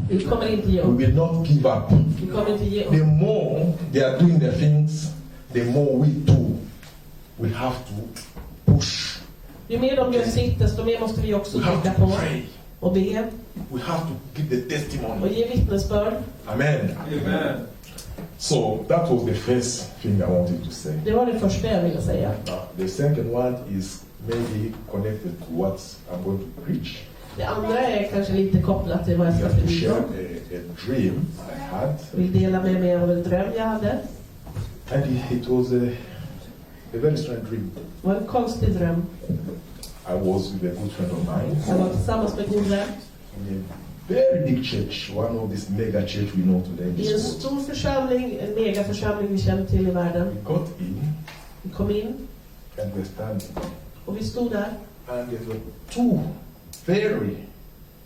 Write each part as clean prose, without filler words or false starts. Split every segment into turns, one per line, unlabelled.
Vi kommer inte ge
We
upp.
will not give up.
Vi kommer inte ge
The
upp.
more they are doing the things, the more we too will have to push.
Ju mer de gör sitt, desto mer måste vi också
We have
trycka
to
på
pray.
och be
We have to give the
och
testimony.
ge vittnesbörd.
Amen.
Amen.
So that was the first thing I wanted to say.
Det var det första jag ville säga.
Now, the second one is maybe connected to what I'm going to preach.
Det andra är kanske lite kopplat till vad jag
I
ska
have to share
predika.
a dream I had.
Jag vill dela med mig av en dröm jag hade.
And it was a very strange dream.
Det var en konstig dröm.
I was with a good friend of mine
Jag var tillsammans med en god vän
in a very big church, one of these mega church we know today. in
i en
this world.
stor församling, en megaförsamling vi känner till i världen.
We got in
Vi kom in
and we standing.
och vi stod där.
And there were two very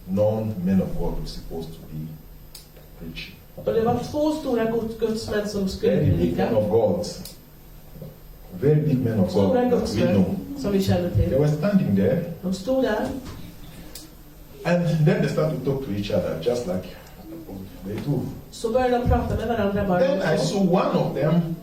known men of God who were supposed to be preaching.
Och det var två stora gudsmän som skulle
Very big
predika.
men of God. Very big men of God
Stora
that we
gudsmän
know.
som vi känner
They
till.
were standing there
De stod där
and then they started to talk to each other just like they do.
så började de prata med varandra bara.
Then I saw one of them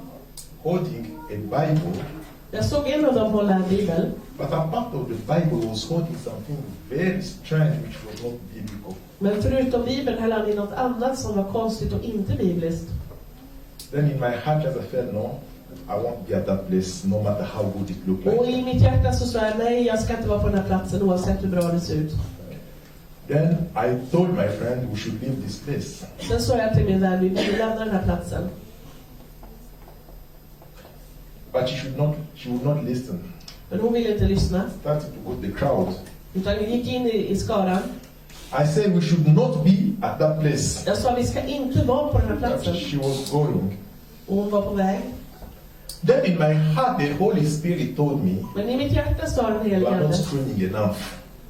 holding a Bible,
Jag såg en av dem hålla en bibel.
but a part of the Bible was holding something very strange which was not biblical.
Men förutom bibeln höll han i något annat som var konstigt och inte bibliskt.
Then in my heart as I felt, no, I won't be at that place no matter how good it looked
Och
like.
i mitt hjärta så sa jag nej, jag ska inte vara på den här platsen oavsett hur bra det ser ut.
Then I told my friend we should leave this place.
Sen sa jag till min vän, vi borde lämna den här platsen.
But she would not listen.
Men hon ville inte lyssna.
Started to go to the crowd.
Utan vi gick in i skaran.
I said we should not be at that place.
Jag sa vi ska inte vara på den här platsen.
She was going.
Och hon var på väg.
Then in my heart the Holy Spirit told me,
Men i mitt hjärta sa den
you
helige
are not
Ande,
screaming enough.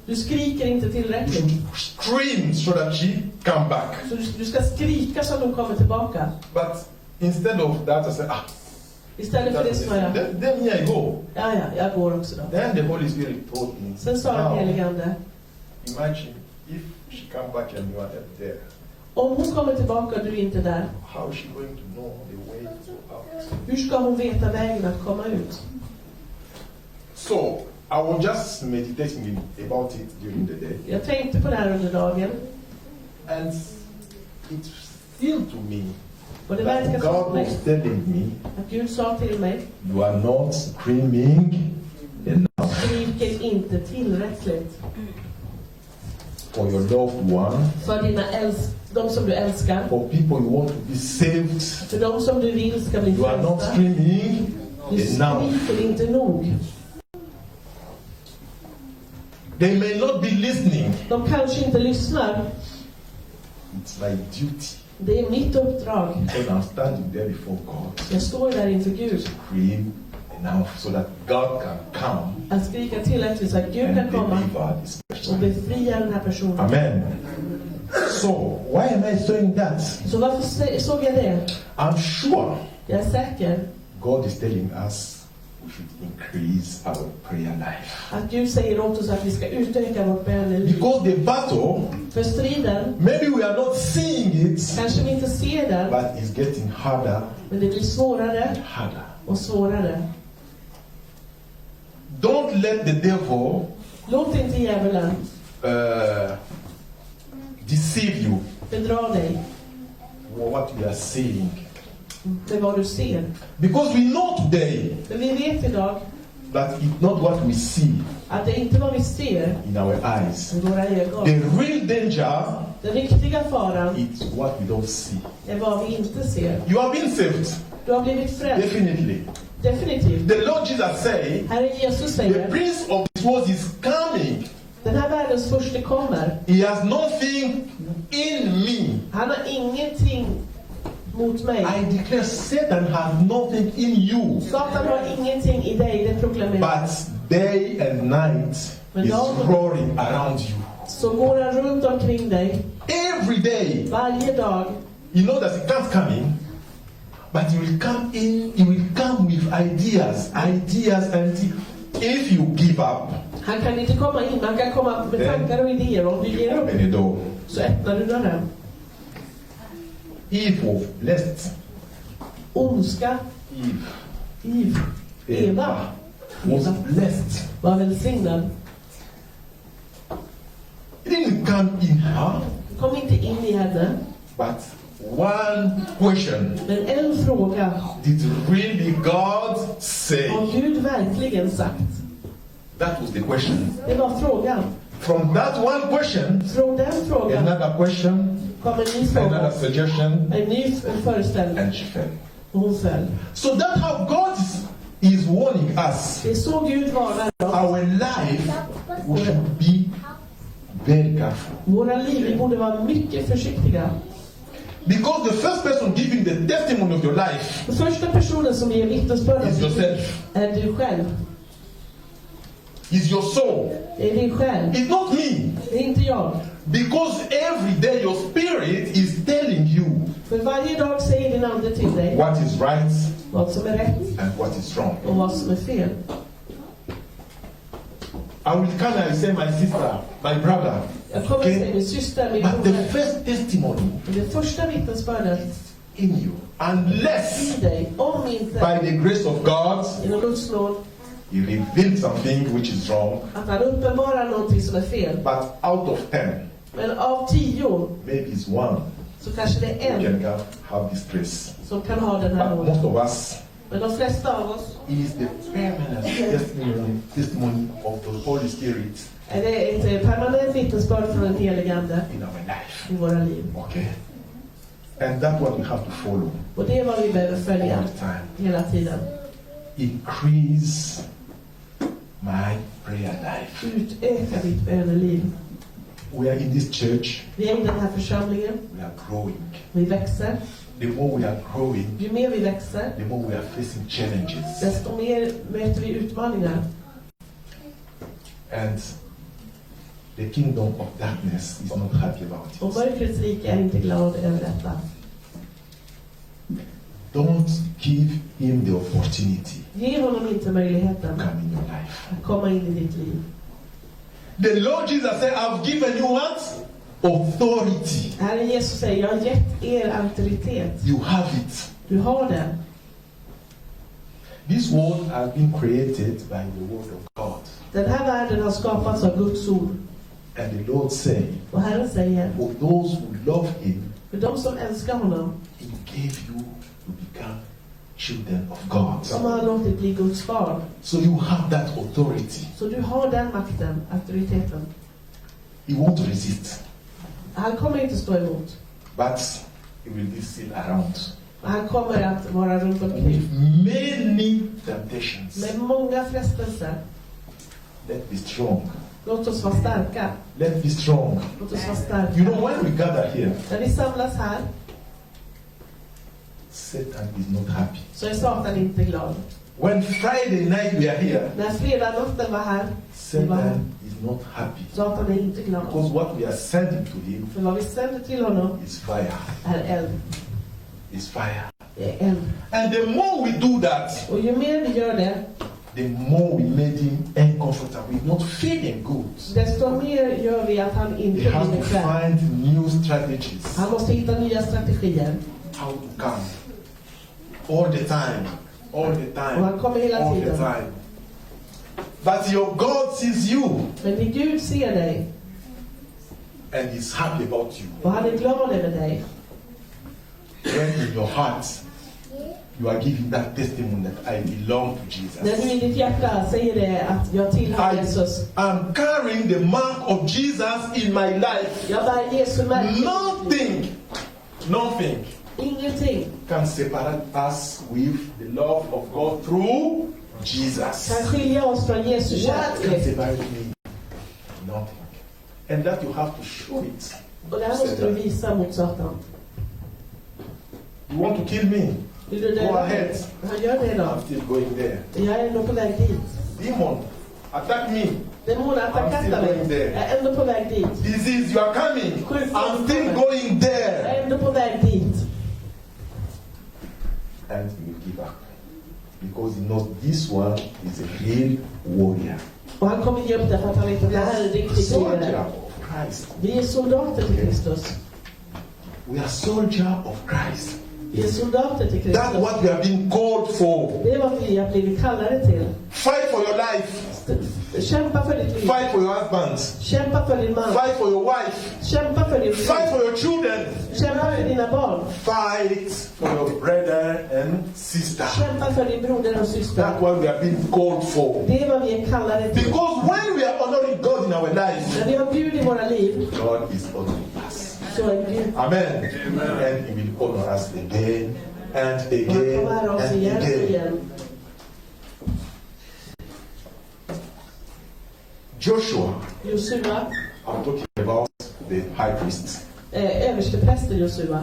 du skriker inte
You
tillräckligt.
should scream so that she come back.
Så du ska skrika så att hon kommer tillbaka.
But instead of that I said,
Istället för det sa jag,
then here I go.
ja, jag går också då.
Then the Holy Spirit told me,
Sen sa den helige Ande,
imagine if she come back and you are not there.
om hon kommer tillbaka och du är inte där,
How is she going to know the way to out?
hur ska hon veta vägen att komma ut?
So I was just meditating about it during the day,
Jag tänkte på det här under dagen.
and it seemed to me
Och det
that
verkar som
God
mig
was telling me,
att Gud sa till mig,
you are not screaming enough
skriker inte tillräckligt
for your loved one,
för de som du älskar,
for people you want to be saved.
för de som du vill ska bli
You are not
frälsta.
screaming
Du
enough.
skriker inte nog.
They may not be listening.
De kanske inte lyssnar.
It's my duty.
Det är mitt uppdrag.
Because I'm standing there before God.
Jag står där inför Gud.
Scream enough so that God can come
Att skrika tillräckligt så att Gud kan
and
komma
deliver this
och
person.
befria den här personen.
Amen. So, why am I saying that?
Så varför såg jag det?
I'm sure
Jag är säker
God is telling us we should increase our prayer life.
att Gud säger åt oss att vi ska utöka vårt böneliv.
Because the battle,
För striden,
maybe we are not seeing it,
kanske vi inte ser den,
but it's getting harder
men det blir svårare
and harder.
och svårare.
Don't let the devil
Låt inte djävulen
deceive you
bedra dig
for what we are saying.
med vad du ser.
Because we know today
Men vi vet idag
that it's not what we see
att det inte är vad vi ser
in our eyes.
med våra ögon.
The real danger
Den riktiga faran
is what we don't see.
är vad vi inte ser.
You have been saved,
Du har blivit frälst.
definitely.
Definitivt.
The Lord Jesus say,
Herre Jesus
the
säger,
prince of this world is coming.
den här världens furste kommer.
He has nothing in me.
Han har ingenting mot mig.
I declare Satan has nothing in you.
Satan har ingenting i dig, det proklamerar.
But day and night is roaring around you.
Så går han runt omkring dig
Every day.
varje dag.
You know that he can't come in, but he will come in, he will come with ideas, and if you give up,
Han kan inte komma in, han kan komma med tankar och idéer. Om du ger upp
open the door.
så öppnar du dörren.
Eve was blessed.
Ondska. Eva
was blessed.
var välsignad.
It didn't come in her,
Det kom inte in i henne.
but one question.
Men en fråga.
Did really God say?
Har Gud verkligen sagt?
That was the question.
Det var frågan.
From that one question,
Från den frågan
another question,
kom en ny fråga.
another suggestion,
En ny föreställning.
and she fell.
Och hon föll.
So that's how God is warning us.
Det är så Gud varnar oss.
Our life, we should be very careful.
Våra liv, vi borde vara mycket försiktiga.
Because the first person giving the testimony of your life
Den första personen som ger vittnesbörd
is yourself.
är du själv.
Is your soul.
Det är din själv.
It's not me.
Det är inte jag.
Because every day your spirit is telling you
För varje dag säger din ande till dig
what is right
vad som är rätt
and what is wrong.
och vad som är fel.
I will come and say, my sister, my brother.
Jag kommer att säga min syster, min
But the
broder.
first testimony
Det första vittnesbördet
in you, unless
i dig, om inte
by the grace of God,
genom Guds nåd,
He revealed something which is wrong,
att han uppenbarar någonting som är fel.
but out of 10,
Men av 10
maybe it's one
så kanske det är
who
en
can have this grace.
som kan ha den här
But
nåden.
most of us,
Men de flesta av oss
is the permanent testimony of the Holy Spirit
är det ett permanent vittnesbörd från den helige Ande
in our life.
i våra liv.
Okay? And that's what we have to follow
Och det är vad vi behöver
all
följa
the time.
hela tiden.
Increase my prayer life.
Utöka ditt böneliv.
We are in this church,
Vi är i den här församlingen.
we are growing.
Vi växer.
The more we are growing,
Ju mer vi växer,
the more we are facing challenges.
desto mer möter vi utmaningar.
And the kingdom of darkness is not happy about
Och
it.
mörkrets rike är inte glad över detta.
Don't give him the opportunity
Ge honom inte möjligheten
to come in your life.
att komma in i ditt liv.
The Lord Jesus said, I've given you what? Authority.
Herren Jesus säger, jag har gett er auktoritet.
You have it.
Du har den.
This world has been created by the word of God.
Den här världen har skapats av Guds ord.
And the Lord said,
Och Herren säger,
for those who love him,
för de som älskar honom,
he gave you to become children of God.
som har låtit bli Guds barn.
So you have that authority.
Så du har den makten, auktoriteten.
He won't resist,
Han kommer inte stå emot.
but he will be still around.
Han kommer att vara runt omkring.
With many temptations.
Med många frestelser.
Let's be strong.
Låt oss vara starka.
Let's be strong.
Låt oss vara starka.
You know, when we gather here,
När vi samlas här
Satan is not happy.
så är Satan inte glad.
When Friday night we are here,
När fredagsnatten var här,
Satan is not happy.
Satan är inte glad.
Because what we are sending to him
För vad vi sänder till honom
is fire.
är eld.
Is fire.
Det är eld.
And the more we do that,
Och ju mer vi gör det,
the more we made him uncomfortable. He's not feeling good.
desto mer gör vi att han inte
He has
blir
to
bekväm.
find new strategies.
Han måste hitta nya strategier.
How to come. All the time. All the time.
Och han kommer hela
All the
tiden.
time. But your God sees you
Men när Gud ser dig
and is happy about you.
och han är glad över dig,
When in your heart you are giving that testimony that I belong to
när
Jesus.
du i ditt hjärta säger det att jag tillhör Jesus.
I'm carrying the mark of Jesus in my life.
Jag bär Jesu märke.
Nothing
Ingenting
can separate us with the love of God through Jesus.
kan skilja oss från Jesu
What can
kärlek.
separate me? Nothing. And that you have to show it.
Och det här måste du visa mot Satan.
You want to kill me?
Vill du
Go
döda
ahead.
mig? Han gör det då.
I'm still going there.
Jag är ändå på väg dit.
Demon, attack me.
Demonen
I'm
attackerar
still
mig.
going there.
Jag är ändå på väg dit.
Disease, you are coming. I'm still going
Jag
there.
är ändå på väg dit.
And he will give up. Because he knows this one is a real warrior.
Och han kommer ge upp det för att han vet att det här är riktigt
Soldier
krigare.
of Christ.
Vi är soldater till Kristus.
We are soldiers of Christ.
Vi är soldater till
That's
Kristus.
what we have been called for.
Det är vad vi har blivit kallade till.
Fight for your life.
Kämpa för ditt liv.
Fight for your husbands.
Kämpa för din man.
Fight for your wife.
Kämpa för din fru.
Fight for your children.
Kämpa för dina barn.
Fight for your brother and sister.
Kämpa för din broder och syster.
That's what we have been called for.
Det är vad vi är kallade till.
Because when we are honoring God in our life,
När vi har Gud i våra liv,
God is honoring us.
så är Gud.
Amen. And He will honor us again and
Han
again
kommer oss
and
igen och
again.
igen.
Joshua,
Josua,
I'm talking about the high priest.
översteprästen Josua.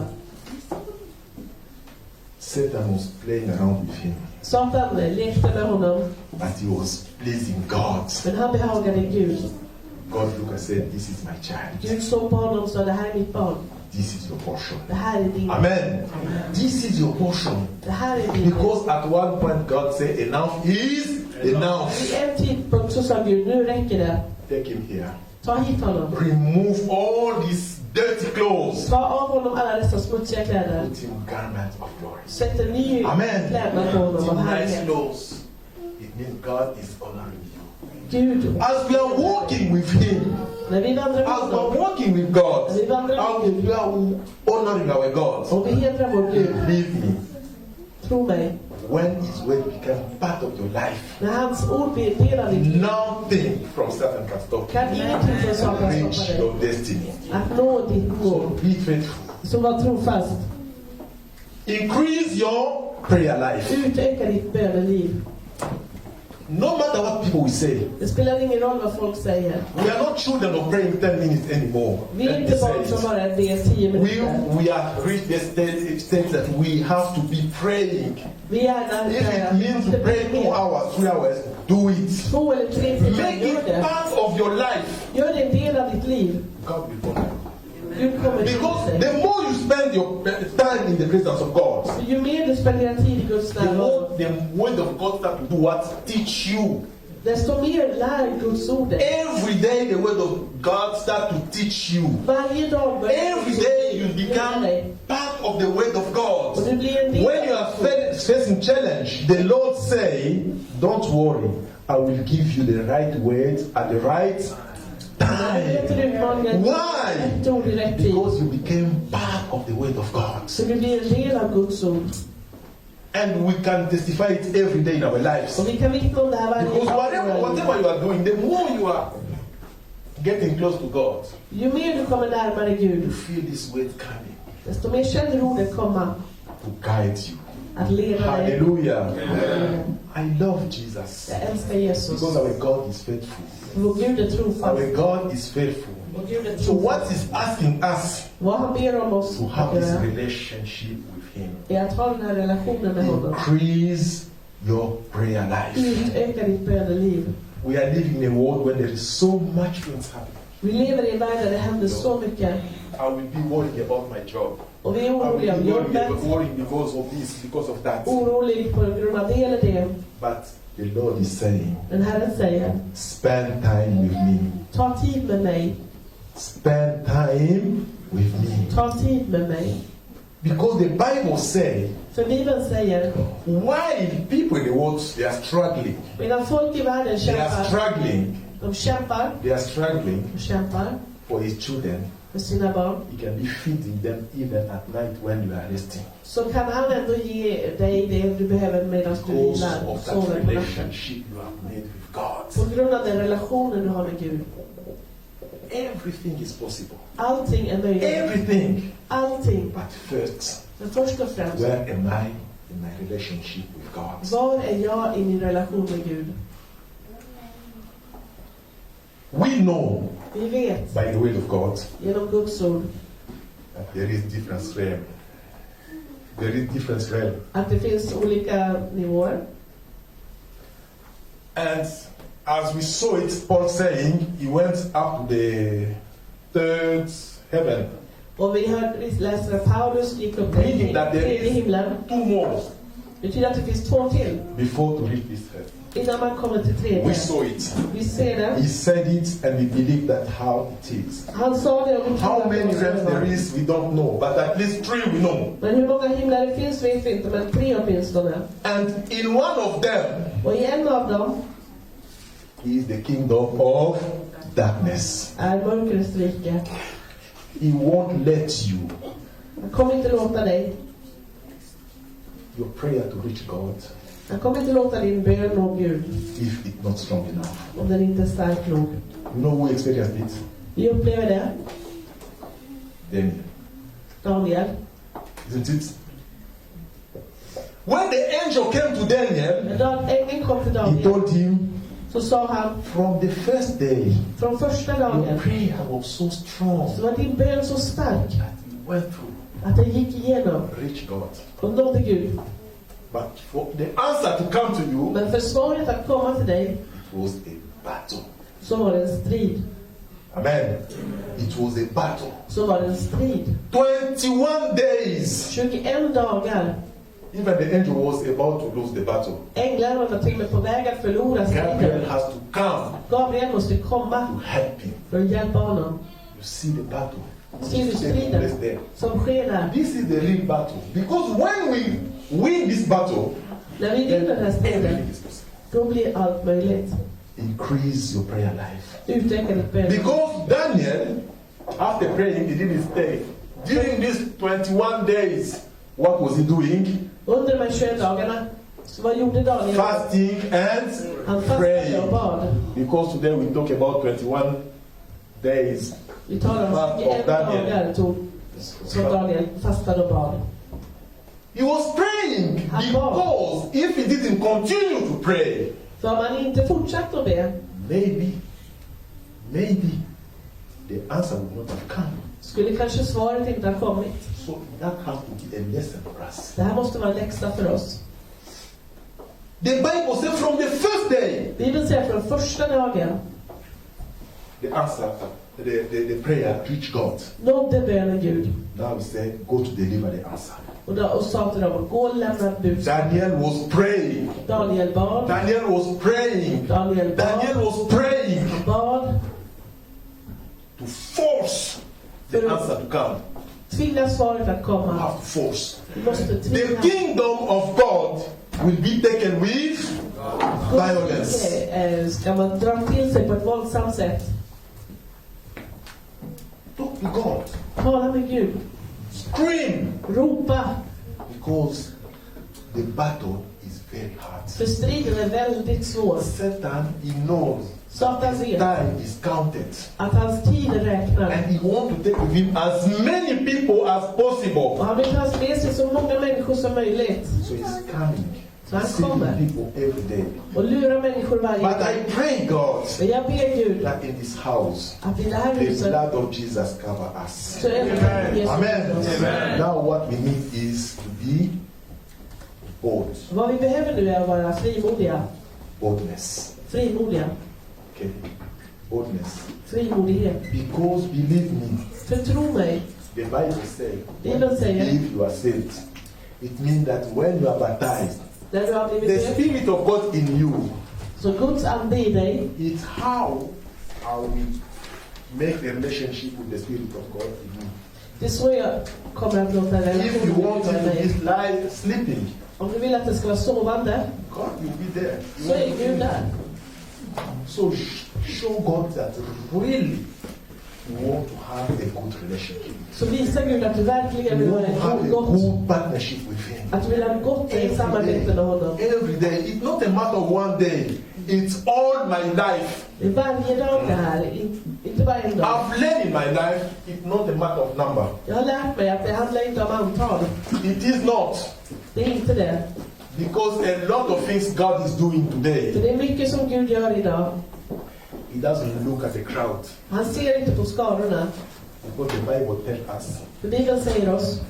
Satan was playing around with him,
Satan lekte med honom,
but he was pleasing God.
men han behagade Gud.
God looked and said, "This is my child.
Gud såg på honom och sa, det här är mitt barn.
This is your portion."
Det här är din.
Amen. This is your portion.
Det här är din.
Because at one point God said, "Enough is enough."
Vid en tidpunkt så sa Gud, nu räcker det.
Take him here.
Ta hit honom.
Remove all these dirty clothes.
Ta av honom alla dessa smutsiga kläder.
Put him garment of glory.
Sätt en ny
Amen.
klädnad på honom av
Nice
härlighet.
clothes. It means God is honoring you.
Gud,
As we are walking with Him,
när vi vandrar med
as we are
honom,
walking with God,
när vi vandrar med
as
Gud,
we are honoring our God,
och vi hedrar vår Gud,
believe me,
tro mig,
when His word becomes part of your life,
när hans ord blir en del av ditt liv,
nothing from Satan can stop
kan ingenting från Satan
you. Reach
stoppa dig
your destiny.
att nå ditt mål.
So be faithful.
Så var trofast.
Increase your prayer life.
Utöka ditt böneliv.
No matter what people will say,
Det spelar ingen roll vad folk säger.
we are not children of praying 10 minutes anymore.
Vi är
Let me
inte
say
barn som
it.
bara ber 10 minuter.
We have reached the stage that we have to be praying.
Vi är där
If it means to pray 2 hours, 3 hours, do it.
2 eller 3 timmar,
Make
gör
it
det.
part of your life.
Gör det en del av ditt liv.
God will honor you.
Gud kommer till
Because
sig.
the more you spend your time in the presence of God,
Så ju mer du spenderar tid i Guds
the
närvaro,
more the word of God start to do what? Teach you.
desto mer lär Guds ord dig.
Every day the word of God start to teach you.
Varje dag börjar
Every day you become part of the word of
och
God.
du blir en del
When you
av
are
Guds ord.
facing challenge, the Lord say, "Don't worry, I will give you the right words at the right
När du möter
time."
utmaningar,
Why?
rätt ord i rätt tid.
Because you became part of the word of God.
Så du blir en del av Guds ord.
And we can testify it every day in our lives.
Och vi kan vittna om det här varje
Because
dag.
whatever you are doing, the more you are getting close to God,
Ju mer du kommer närmare
you
Gud,
feel this word coming
desto mer känner ordet komma
to guide you.
att leda dig.
Hallelujah. I love Jesus.
Jag älskar Jesus.
Because our God is faithful.
Vår Gud är trofast.
Our God is faithful.
Vår Gud är
So what
trofast.
is asking us
Vad han ber om oss
to
att
have this
göra
relationship with Him?
är att ha den här relationen med honom.
Increase your prayer life.
Utöka ditt böneliv.
We are living in a world where there is so much things happening.
Vi lever i en värld där det händer så mycket.
I will be worrying about my job.
Och vi är
I will
oroliga om
be
jobbet.
worrying because of this, because of that.
Orolig på grund av det eller det.
But the Lord is saying,
Men Herren säger,
spend time with me.
ta tid med mig.
Spend time with me.
Ta tid med mig.
Because the Bible says,
För Bibeln säger,
while people in the world, they are struggling.
medan folk i världen
They are
kämpar,
struggling.
de kämpar
They are struggling
och kämpar
for his children.
för sina barn,
He can be feeding them even at night when you are resting.
så kan han ändå ge dig det du behöver medan du
Because
vilar och
of that
sover på natten.
relationship you have made with God.
På grund av den relationen du har med Gud.
Everything is possible.
Allting är möjligt.
Everything.
Allting.
But first,
Men först och främst,
where am I in my relationship with God?
var är jag i min relation med Gud?
We know
Vi vet
by the will of God
genom Guds ord
that there is different realm. There is different realm.
att det finns olika nivåer.
And as we saw it, Paul saying, he went up to the third heaven.
Och vi läser att Paulus gick upp till
Meaning that there
tredje
is
himlen.
2 more.
Det betyder att det finns 2 till
before to reach this third.
innan man kommer till 3.
We saw it.
Vi ser det.
He said it, and we believe that how it is.
Han sa det och vi tror
How
att det
many
var så
realms
det var.
there is, we don't know, but at least 3 we know.
Men hur många himlar det finns vet vi inte, men 3 åtminstone.
And in one of them,
Och i en av dem
is the kingdom of darkness.
är mörkrets rike.
He won't let you,
Han kommer inte låta dig.
your prayer to reach God,
Han kommer inte låta din bön nå Gud
if it's not strong enough.
om den inte är stark nog.
You know who experienced it?
Vi upplever det.
Daniel.
Daniel.
Isn't it? When the angel came to Daniel,
När ängeln kom till
he
Daniel
told him,
så sa han
from the first day,
från första
your
dagen
prayer was so strong
så var din bön så stark
that you went through,
att den gick igenom
reach God.
och nådde Gud.
But for the answer to come to you,
Men för svaret att komma till dig
it was a battle.
så var det en strid.
Amen. It was a battle.
Så var det en strid.
21 days.
21 dagar.
Even the angel was about to lose the battle.
Änglarna var till och med på väg att förlora
Gabriel
striden.
has to come
Gabriel måste komma
to help him.
för att hjälpa honom.
You see the battle.
Ser du
Taking place
striden
there.
som sker där?
This is the real battle. Because when we win this battle,
När vi vinner den här striden,
everything is possible.
då blir allt möjligt.
Increase your prayer life.
Utöka ditt bön.
Because Daniel, after praying, he didn't stay. During these 21 days, what was he doing?
Under de här 21 dagarna, så vad gjorde Daniel?
Fasting and
Han fastade och
praying.
bad.
Because today we talk about 21 days.
Vi talar om 21 dagar som Daniel fastade och bad.
He was praying because if he didn't continue to pray,
För om han inte fortsatte att be,
maybe the answer would not have come.
skulle kanske svaret inte ha kommit.
So that has to be a lesson for us.
Det här måste vara en läxa för oss.
The Bible says from the first day,
Bibeln säger från första dagen
the answer, the prayer reached God.
nådde bönen Gud.
Now we say, go to deliver the answer.
Och sa till dem, gå och lämna ett budskap.
Daniel was praying.
Daniel bad.
Daniel was praying.
Daniel
Daniel was praying
bad.
to force the answer to come.
Tvinga svaret att
You
komma.
have to force.
Vi måste
The
tvinga.
kingdom of God will be taken with violence.
Ska man dra till sig på ett våldsamt sätt.
Talk to God.
Tala med Gud.
Scream.
Ropa.
Because the battle is very hard.
För striden är väldigt svår.
Satan, he knows
Satan vet
time is counted.
att hans tid är räknad.
And he wants to take with him as many people as
Och
possible.
han vill ta med sig så många människor som möjligt.
So he's coming.
Så han
Deceiving
kommer
people every day.
och lurar människor varje
But
dag.
I pray, God,
Men jag ber Gud
that in this house,
att i det här
the
huset
blood of Jesus cover us.
så är det Jesus.
Amen.
Amen.
Now what we need is to be bold.
Vad vi behöver nu är att vara frimodiga.
Boldness.
Frimodiga.
Okay. Boldness.
Frimodighet.
Because believe me,
För tro mig,
the Bible says,
Bibeln säger,
if you are saved, it means that when you are baptized,
när du har
the
blivit döpt,
Spirit of God in you,
så Guds ande i dig,
it's how we make the relationship with the Spirit of God in you.
det är så jag kommer att låta
If you
relationen
want
med
it to
mig.
be like sleeping,
Om du vill att det ska vara sovande,
God will be there.
så är Gud där.
So show God that really you want to have a good relationship.
Så visar Gud att du verkligen vill
You
ha
want to have
ett
a
gott,
good partnership with Him.
att du vill ha ett gott samarbete med honom.
Every day. It's not a matter of one day. It's all my life.
Det är varje dag det här, inte bara en dag.
I've learned in my life, it's not a matter of number.
Jag har lärt mig att det handlar inte om antal.
It is not.
Det är inte det.
Because a lot of things God is doing
För
today,
det är mycket som Gud gör idag.
He doesn't look at the crowd.
Han ser inte på skarorna.
Because the Bible tells us
För Bibeln säger oss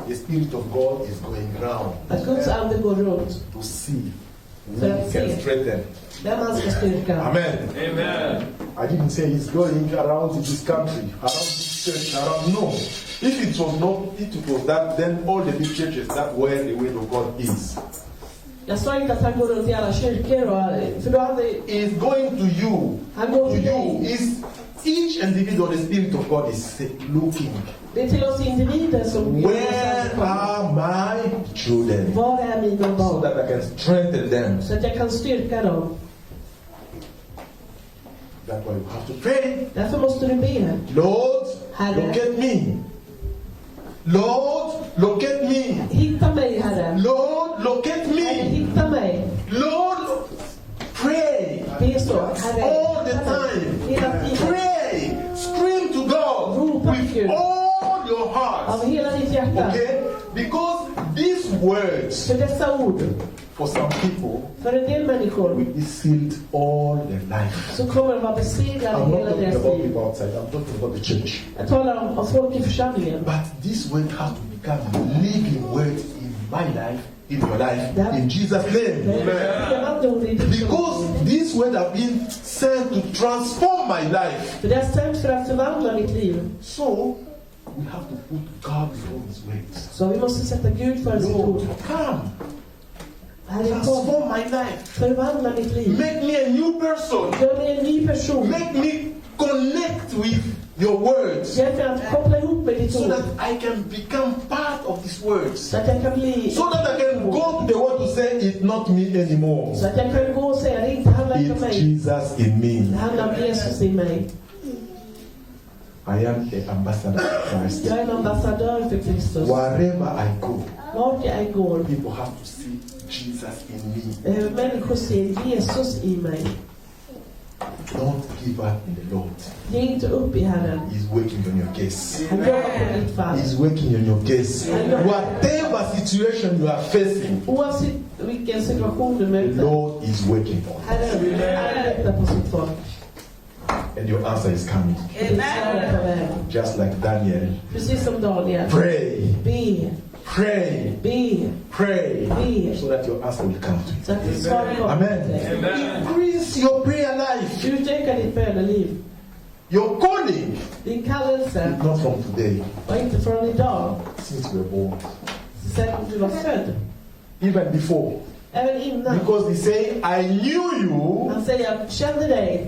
the Spirit of God is going round
att Guds ande går runt
to see who
För
He
att
can
se.
strengthen.
vem han ska styrka.
Amen.
Amen.
I didn't say He's going around in this country, around this church, around. No. If it was that, then all the big churches, that's where the will of God is.
Jag sa inte att han går runt i alla kyrkor, för då hade...
It's going to you.
Han går till
you.
dig.
Is each individual, the Spirit of God is looking.
Det är till oss individer som...
Where are my children?
Var är mina
So
barn?
that I can strengthen them.
Så att jag kan styrka dem.
That's why you have to pray.
Därför måste du be.
Lord,
Herre.
look at me. Lord, look at me.
Hitta mig, Herre.
Lord, look at
Herre,
me.
hitta mig.
Lord, pray.
Be så. Herre,
All the
hitta mig.
time.
Hela tiden.
Pray. Scream to God
Ropa till
with
Gud.
all your
Av
heart.
hela ditt hjärta.
Okay? Because these words,
För dessa ord,
for some people,
för en del människor,
will be sealed all their life.
så kommer de vara besegrade
I'm not
hela
talking
deras
about
liv.
people outside, I'm talking about the church.
Jag talar om folk i församlingen.
But this word has to become living words in my life, in your life,
Yeah.
in Jesus' name.
Levande ord i ditt
Because
liv.
this word have been sent to transform my life.
För det är sänt för att förvandla mitt liv.
So we have to put God before His words.
Så vi måste sätta Gud före sitt ord.
Lord, come,
Herre, kom.
transform my life.
Förvandla mitt liv.
Make me a new person.
Gör mig en ny person.
Make me connect with your words.
Hjälp mig att koppla ihop med ditt
So
ord.
that I can become part of these words.
Så att jag kan bli...
So that I can go to the world to say it's not me anymore.
Så att jag kan gå och säga det inte handlar inte om
It's
mig.
Jesus in
Det
me.
handlar om Jesus i mig.
I am the ambassador of Christ.
Jag är en ambassadör för Kristus.
Wherever I go,
Vart jag än går
people have to see Jesus in me.
behöver människor se Jesus i mig.
Don't give up in the Lord.
Ge inte upp i Herren.
He's working on your case.
Han jobbar på ditt fall.
He's working on your case. Whatever situation you are facing,
Oavsett vilken situation du
the
möter.
Lord is working on.
Herren arbetar på sitt folk.
And your answer is coming.
Och ditt svar är på väg.
Just like Daniel.
Precis som Daniel.
Pray,
Be,
pray,
be,
pray,
be.
so that your answer will come to you.
Så att ditt svar kommer till
Amen.
dig.
Increase your prayer life.
Utöka ditt böneliv.
Your calling
Din kallelse
is not from today,
var inte från idag.
since you were born.
Sen du var född.
Even before.
Även innan.
Because he say, I knew you
Han säger, jag kände dig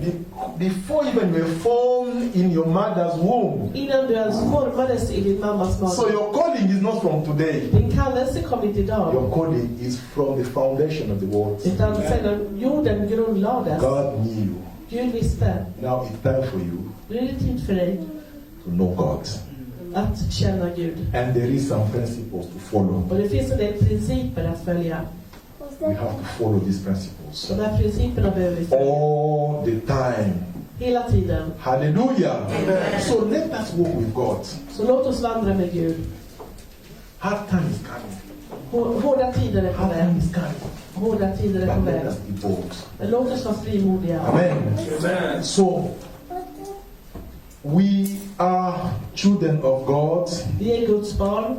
before even you were formed in your mother's womb.
innan du ens formades i din mammas
So
mage.
your calling is not from today.
Din kallelse kom inte idag.
Your calling is from the foundation of the world.
Utan sedan jorden grundlades.
God knew you.
Gud visste.
Now it's time for you
Nu är det tid för dig
to know God.
att känna Gud.
And there is some principles to follow.
Och det finns en del principer att följa.
We have to follow these principles
De här principerna behöver vi följa.
all the time.
Hela tiden.
Hallelujah. So let us walk with God.
Så låt oss vandra med Gud.
Hard time is coming.
Hårda tider är på
Hard time
väg.
is coming.
Hårda tider är på
But let
väg.
us be bold.
Men låt oss vara frimodiga.
Amen. So we are children of God.
Vi är Guds barn.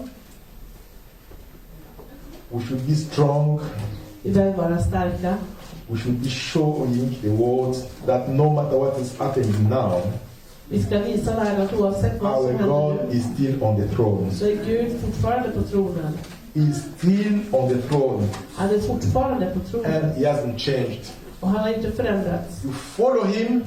We should be strong.
Vi behöver vara starka.
We should be showing the world that no matter what is happening now,
Vi ska visa världen att oavsett vad
our
som händer
God
nu,
is still on the throne.
så är Gud fortfarande på tronen.
He is still on the throne
Han är fortfarande på tronen.
and he hasn't changed.
Och han har inte förändrats.
You follow him,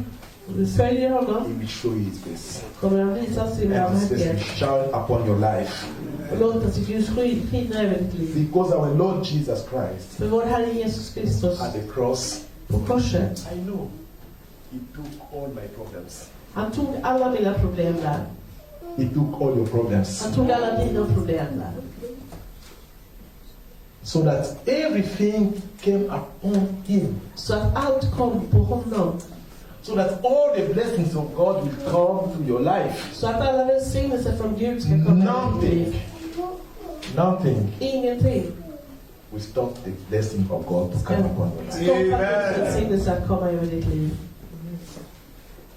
Om du följer honom
he will show you his face.
kommer han visa sin
And his face will
barmhärtighet.
shine upon your life.
Och låta sitt ljus skina över ditt liv.
Because our Lord Jesus Christ
För vår Herre Jesus Kristus
at the cross,
på korset,
I know, he took all my problems.
han tog alla mina problem där.
He took all your problems.
Han tog alla dina problem där.
So that everything came upon him.
Så att allt kom på honom.
So that all the blessings of God will come to your life.
Så att alla välsignelser från Gud ska komma till ditt liv.
Nothing
Ingenting
will stop the blessing of God to come upon your life.
stoppa Guds välsignelse att komma över ditt liv.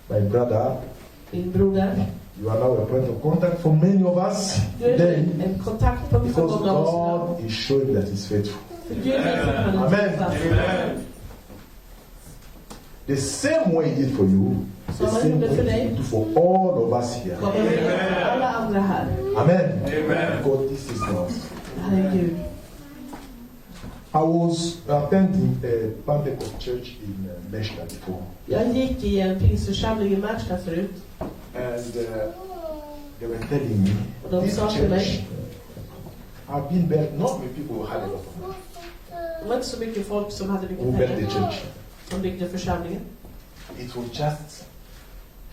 My brother,
Min broder,
you are now a point of contact for many of us
du är
today.
en kontaktpunkt för
Because
många av oss.
God is showing that He's faithful.
För Gud visar att han är
Amen.
trofast.
The same way He did for you,
Som han gjorde för dig,
for all of us here.
kommer han göra för alla andra här.
Amen. Because this is God.
Det här är Gud.
I was attending a Pentecost church in Meshta before.
Jag gick i en pingsförsamling i Märsta förut.
And they were telling me,
De
this
sa till
church,
mig,
I've been there, not with people who had a lot of money,
det var inte så mycket folk som hade
who
mycket
built the
pengar
church.
som byggde församlingen.
It was just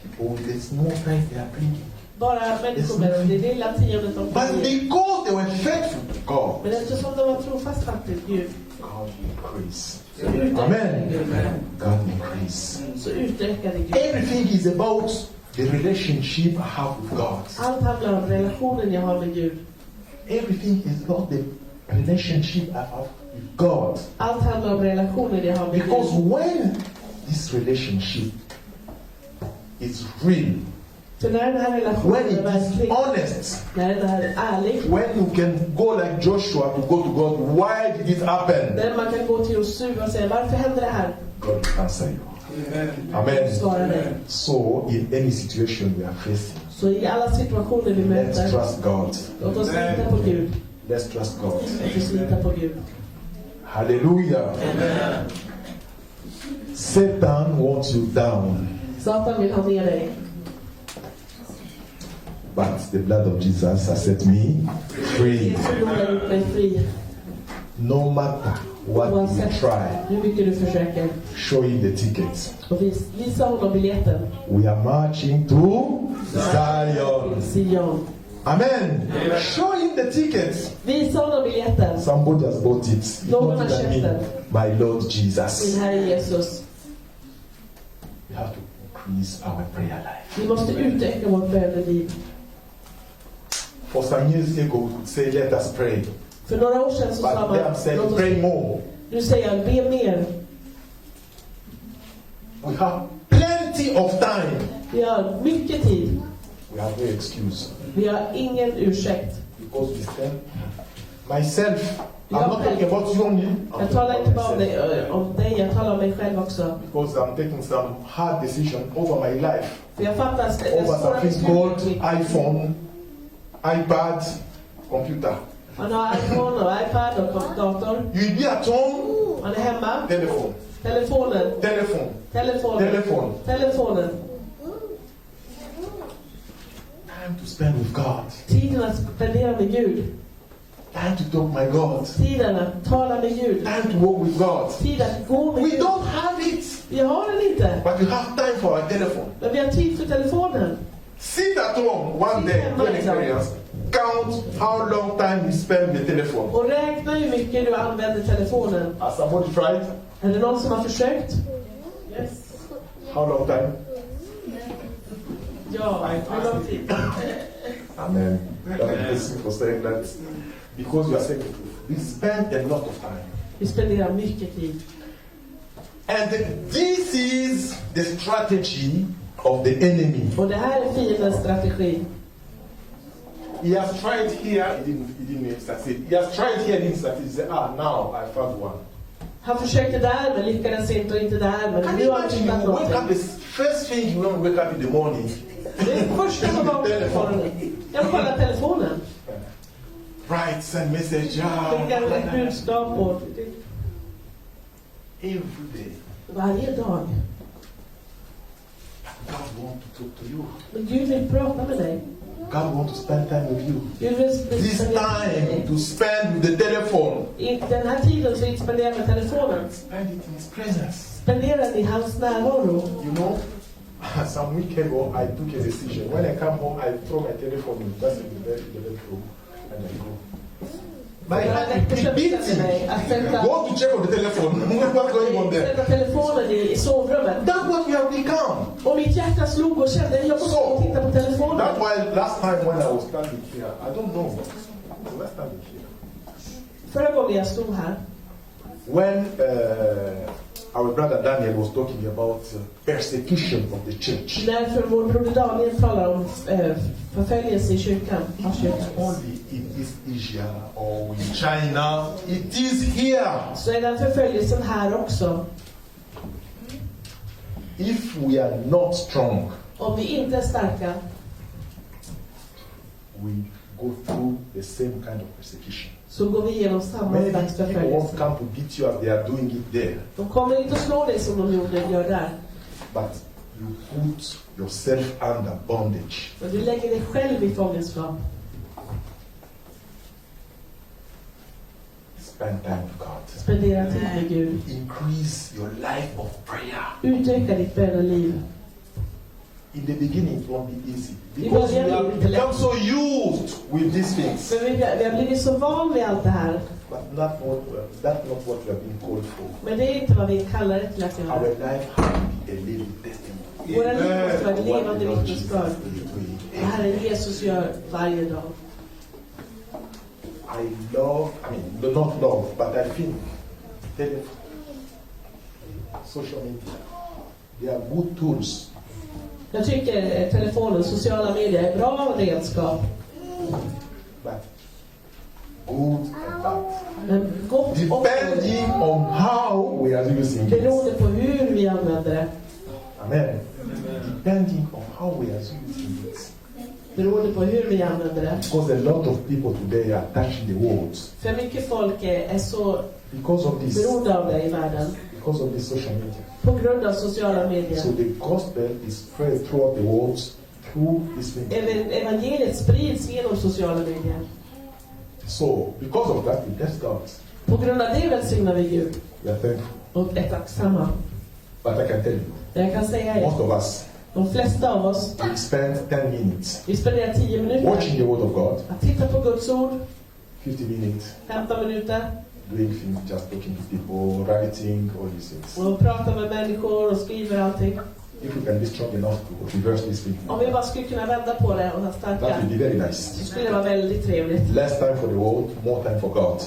people with a small time they are bringing.
Bara människor med det lilla tiondet de
But
kunde ge.
because they were faithful to God,
Men eftersom de var trofasta till Gud,
God increased.
så utökade
Amen.
Gud.
God increased.
Så utökade Gud.
Everything is about the relationship I have with God.
Allt handlar om relationen jag har med Gud.
Everything is about the relationship I have with God.
Allt handlar om relationen jag har med
Because
Gud.
when this relationship is real,
För när den här
when
relationen
it
är
is
verklig,
honest,
när den är ärlig,
when you can go like Joshua to go to God, why did it happen?
när man kan gå till Josua och säga, varför händer det här?
God will answer you. Amen.
Svara dig.
So, in any situation we are facing,
Så i alla situationer vi
let's
möter,
trust God.
låt oss lita på Gud.
Let's trust God.
Låt oss lita på Gud.
Hallelujah. Satan wants you down,
Satan vill ha ner dig.
but the blood of Jesus has set me free.
Jesu blod har gjort mig fri.
No matter what you
Oavsett
try,
hur mycket du försöker.
show him the tickets.
Och visa honom biljetten
We are marching to Zion.
till Sion.
Amen. Show him the tickets.
Visa honom biljetten.
Somebody has bought it. It's
Någon
not
har
even
köpt
me.
den.
My Lord Jesus.
Min Herre Jesus.
We have to increase our prayer life.
Vi måste utöka vårt böneliv.
For some years ago, we would say, let us pray.
För några år sedan så sa
But
man,
I'm saying,
låt oss,
pray more.
nu säger jag, be mer.
We have plenty of time.
Vi har mycket tid.
We have no excuse.
Vi har ingen ursäkt.
Because we spend myself. I'm
Yeah.
not talking about you only. I'm
Jag
talking
talar
about
inte bara om
myself.
dig, jag talar om mig själv också.
Because I'm taking some hard decision over my life.
För jag fattar
Over something called
svåra
iPhone, iPad, computer.
Man har iPhone och iPad och dator.
You'll be at home,
Man är hemma.
telephone,
Telefonen.
telephone,
Telefonen.
telephone.
Telefonen.
Time to spend with God.
Tiden att spendera med Gud.
Time to talk my God.
Tiden att tala med Gud.
Time to walk with God.
Tid att gå med
We
Gud.
don't have it,
Vi har den inte.
but we have time for our telephone.
Men vi har tid för telefonen.
Sit at home one day, do an experience. Count how long time you spend with telephone.
Och räkna hur mycket du använder telefonen.
Has somebody tried?
Är det någon som har försökt? Yes.
How long time?
Ja, hur lång tid?
Amen. That's for saying that. Because you are saying we spend a lot of time.
Vi spenderar mycket tid.
And this is the strategy of the enemy.
Och det här är fiendens strategi.
He has tried here, he didn't succeed. He has tried here, he didn't succeed. He said, now I found one.
Han försökte där men lyckades inte och inte där. Men
Can
nu
you
har han
imagine
hittat
you wake up,
någonting.
the first thing you want to wake up in the morning?
Det är första på morgonen. Jag kollar telefonen.
Right, send message.
Skickar ett budskap och
Every day.
varje dag.
God wants to talk to you.
Men Gud vill prata med dig.
God wants to spend time with you.
Gud vill
This time to spend with the telephone.
I den här tiden så inte spendera med telefonen.
Spend it in His presence.
Spendera den i hans närvaro.
You know, some week ago I took a decision. When I come home, I throw my telephone in just in the bedroom and I go. My heart is beating. Go to check on the telephone. What's going on there?
Sätta telefonen i sovrummet.
That's what we have become.
Och mitt hjärta slog och kände jag måste gå och titta på telefonen.
That's why last time when I was standing here, I don't know. I was standing here.
Förra gången jag stod här.
When our brother Daniel was talking about persecution of the church.
När för vår broder Daniel talar om förföljelse i kyrkan.
Only in East Asia or in China, it is here.
Så är den förföljelsen här också.
if we are not strong,
Om vi inte är starka,
we go through the same kind of persecution.
så går vi igenom samma
Many
slags
people won't
förföljelse.
come to beat you as they are doing it there,
De kommer inte att slå dig som de gör där.
but you put yourself under bondage.
Men du lägger dig själv i fångenskap.
Spend time with God.
Spendera tid med Gud.
Increase your life of prayer.
Utöka ditt böneliv.
In the beginning, it won't be easy
I
because we
början
have
blir det
become so used with these things.
Men vi har blivit så van vid allt det här.
But that's not what we have been called for.
Men det är inte vad vi kallar det till att
Our
göra.
life has to be a living testimony.
Våra liv måste vara ett
What
levande
the Lord Jesus
vittnesbörd.
is doing.
Det här är Jesus gör varje dag.
Not love, but I think social media, they are good tools.
Jag tycker telefonen, sociala medier är bra redskap.
But good and bad.
Men gott och
Depending on how we are using it.
beroende på hur vi använder det.
Amen. Depending on how we are using it.
Beroende på hur vi använder det.
Because a lot of people today are touching the world.
För mycket folk är så
Because of this.
beroende av det i världen.
Because of this social media.
På grund av sociala medier.
So the gospel is spread throughout the world through this media.
Evangeliet sprids genom sociala medier.
So because of that, we bless God.
På grund av det välsignar vi Gud.
We are thankful.
Och är tacksamma.
But I can tell you,
Jag kan säga
most
er,
of us,
de flesta av oss,
we spend 10 minutes
vi spenderar 10 minuter
watching the Word of God,
att titta på Guds ord,
50 minutes
15 minuter,
doing things, just talking to people, writing, all these things.
och prata med människor och skriver allting.
If we can be strong enough to reverse this thing,
Om vi bara skulle kunna vända på det och vara
that
starka,
would be very nice.
så skulle det vara väldigt trevligt.
Less time for the world, more time for God.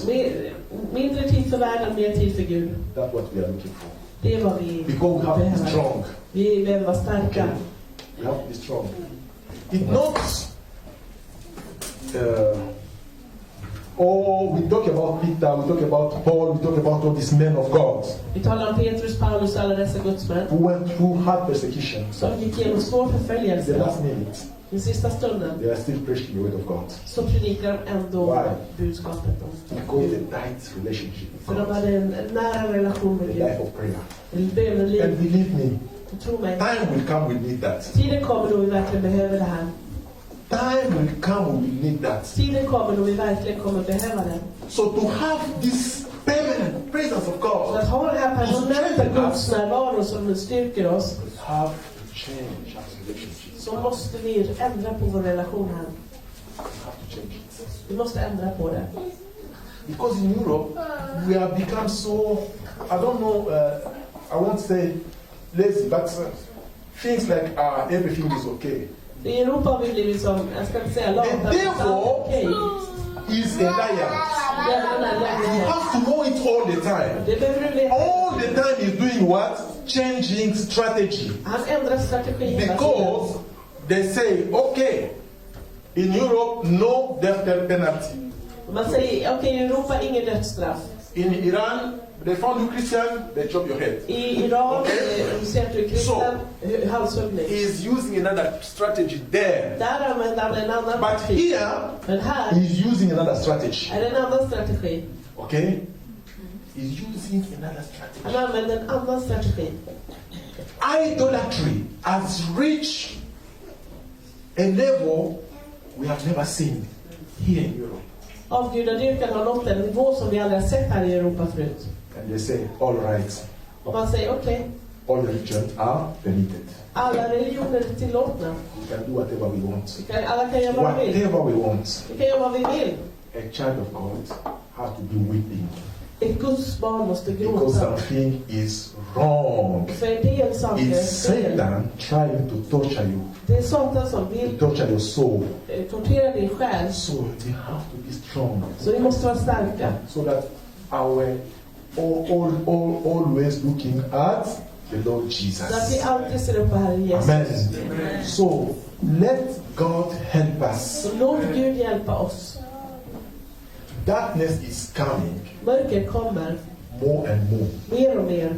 Mindre tid för världen, mer tid för Gud.
That's what we are looking for.
Det är vad vi
Because we have to be
behöver.
strong.
Vi behöver vara starka.
We have to be strong. It's not. We talk about Peter, we talk about Paul, we talk about all these men of God
Vi talar om Petrus, Paulus och alla dessa gudsmän
who went through hard persecution.
som gick igenom svår
At the
förföljelse.
last minute,
I sista stunden
they are still preaching the word of God.
så predikar de ändå
Why?
budskapet om
Because
Gud.
the tight relationship with
För de
God,
hade en nära relation
the
med
life
Gud.
of prayer.
En böneliv.
And believe me,
Och tro mig,
time will come we need that.
tiden kommer då vi verkligen behöver det här.
Time will come we need that.
Tiden kommer då vi verkligen kommer behöva det.
So to have this permanent presence of
Så
God,
att ha den här permanenta gudsnärvaron som styrker oss,
we have to change our relationship.
så måste vi ändra på vår relation här.
We have to change it.
Vi måste ändra på det.
Because in Europe, we have become so, I don't know, I won't say lazy, but things like everything is okay.
I Europa har vi blivit som, jag ska inte säga lata,
And
men
therefore,
okej.
is a liar. You have to know it all the time.
Det behöver du veta.
All the time he's doing what? Changing strategy.
Han ändrar strategi hela tiden.
Because they say, okay, in Europe, no death penalty.
Man säger, okej, i Europa ingen dödsstraff.
In Iran, they found you Christian, they chop your head.
I Iran,
Okay.
du ser att du är kristen, halshuggning.
He's using another strategy there.
Där använder han en annan
But
strategi.
here,
Men här
he's using another strategy.
är det en annan strategi.
Okay? He's using another strategy.
Han använder en annan strategi.
Idolatry has reached a level we have never seen here in Europe.
Avgudadyrkan har nått en nivå som vi aldrig har sett här i Europa förut.
And they say, all right,
Och man säger, okej,
all religions are permitted.
alla religioner är tillåtna.
We can do whatever we want.
Alla kan göra vad de vill.
Whatever we want.
Vi kan göra vad vi vill.
A child of God has to be weeping
Ett Guds barn måste
because
gråta.
something is wrong.
För en del saker är
It's
fel.
Satan trying to torture you,
Det är Satan som vill
to torture your soul.
tortera din själ.
So we have to be strong,
Så vi måste vara starka.
so that our always looking at the Lord
Så att vi
Jesus.
alltid ser upp på Herren Jesus.
Amen. So let God help us.
Så låt Gud hjälpa oss.
Darkness is coming
Mörker kommer
more and more.
mer och mer.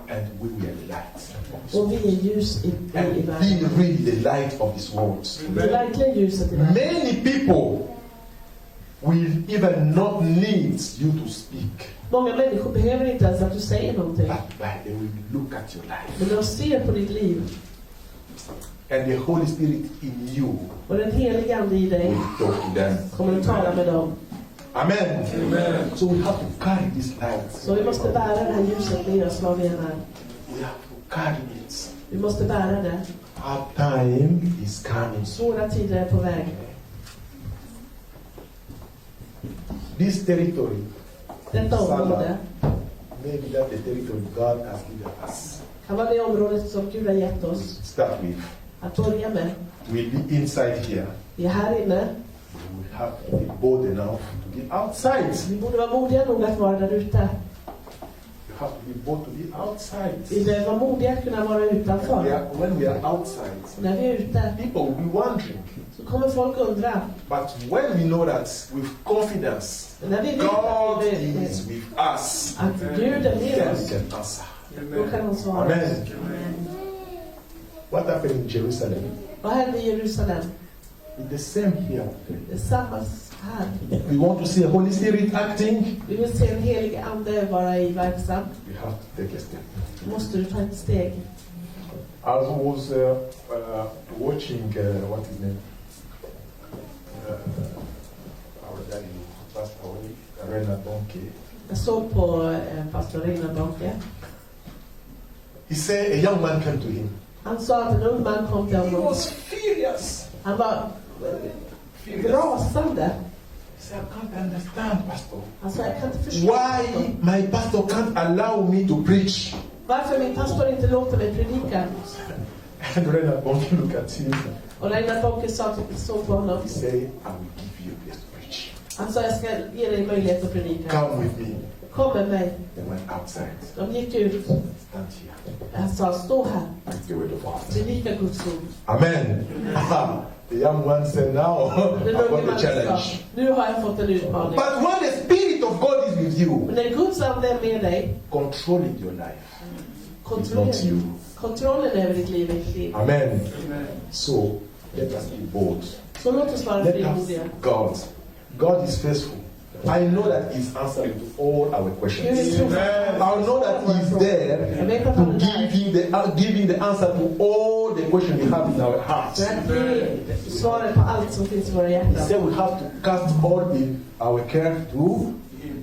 And we are the light.
Och vi är ljus i
And be
världen.
really the light of this world.
Vi är verkligen ljuset i världen.
Many people will even not need you to speak,
Många människor behöver inte ens att du säger någonting.
but they will look at your life.
Men de ser på ditt liv.
And the Holy Spirit in you
Och den heliga Ande i dig
will talk to them.
kommer att tala med dem.
Amen. So we have to carry this light.
Så vi måste bära det här ljuset med oss var vi än är.
We have to carry it.
Vi måste bära det.
Our time is coming.
Svåra tider är på väg.
This territory,
Detta område
maybe that's the territory God has given us.
kan vara det området som Gud har gett oss
Start with.
att börja med.
We'll be inside here.
Vi är här inne.
We have to be bold enough to be outside.
Vi borde vara modiga nog att vara där ute.
You have to be bold to be outside.
Vi behöver vara modiga att kunna vara utanför.
When we are outside,
Och när vi är ute
people will be wondering.
så kommer folk undra.
But when we know that with confidence,
Men när vi vet
God
att
is with us,
att Gud är med
then we
oss,
can answer.
då kan han svara.
Amen. What happened in Jerusalem?
Vad hände i Jerusalem?
It's the same here.
Det är samma här.
We want to see the Holy Spirit acting.
Vi vill se en helig ande vara i verksam.
We have to take a step.
Då måste du ta ett steg.
I was watching what is name? Our daddy, Pastor Reinhard Bonnke.
Jag såg på pastor Reinhard Bonnke.
He said a young man came to him.
Han sa att en ung man kom till
He
honom.
was furious.
Han var
Furious.
rasande.
He said, I can't understand, Pastor.
Han sa, jag kan inte förstå.
Why my pastor can't allow me to preach?
Varför min pastor inte låter mig predika.
And Reinhard Bonnke looked at him.
Och Reinhard Bonnke såg på honom.
He said, I will give you a place to preach.
Han sa, jag ska ge dig möjlighet att predika.
Come with me.
Kom med mig.
They went outside.
De gick ut.
Stand here.
Han sa, stå här.
That's the word of God.
Predika Guds ord.
Amen. The young man said, now
Den
I've
unge
got a
mannen sa,
challenge.
nu har jag fått en utmaning.
But when the Spirit of God is with you,
Men när Guds ande är med dig,
controlling your life, it's not you.
kontrollen över ditt liv är ditt liv.
Amen. So let us be bold.
Så låt oss vara
Let
frimodiga.
us. God is faithful. I know that He's answering to all our questions. I know that He's there to giving the answer to all the questions we have in our hearts.
För att ge svaret på allt som finns i våra
He
hjärtan.
said we have to cast all our care to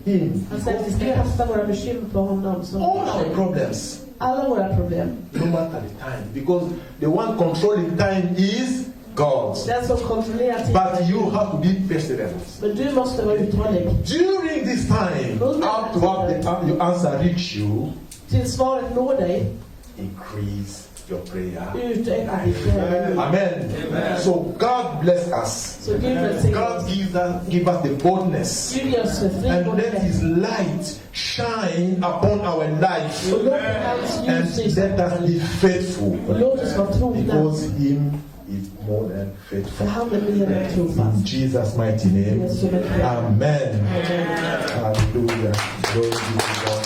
Him.
Han säger att vi ska kasta våra bekymmer på honom. Som
All our problems,
alla våra problem.
no matter the time, because the one controlling time is God.
Den som kontrollerar
But
tiden.
you have to be perseverant.
Men du måste vara uthållig.
During this time, up to what your answer reach you,
Till svaret når dig.
increase your prayer.
Utöka ditt bön.
Amen. So God bless us.
Så Gud välsignar
God
oss.
give us the boldness.
Gud ger oss
And let
frimodighet.
His light shine upon our life.
Och låt hans
And
ljus
let
lysa.
us be faithful.
Och låt oss vara trogna.
Because Him is more than
För
faithful.
han är mer än
In
trofast.
Jesus' mighty name.
Jesu namn.
Amen.
Amen.
Hallelujah. Glory be to God.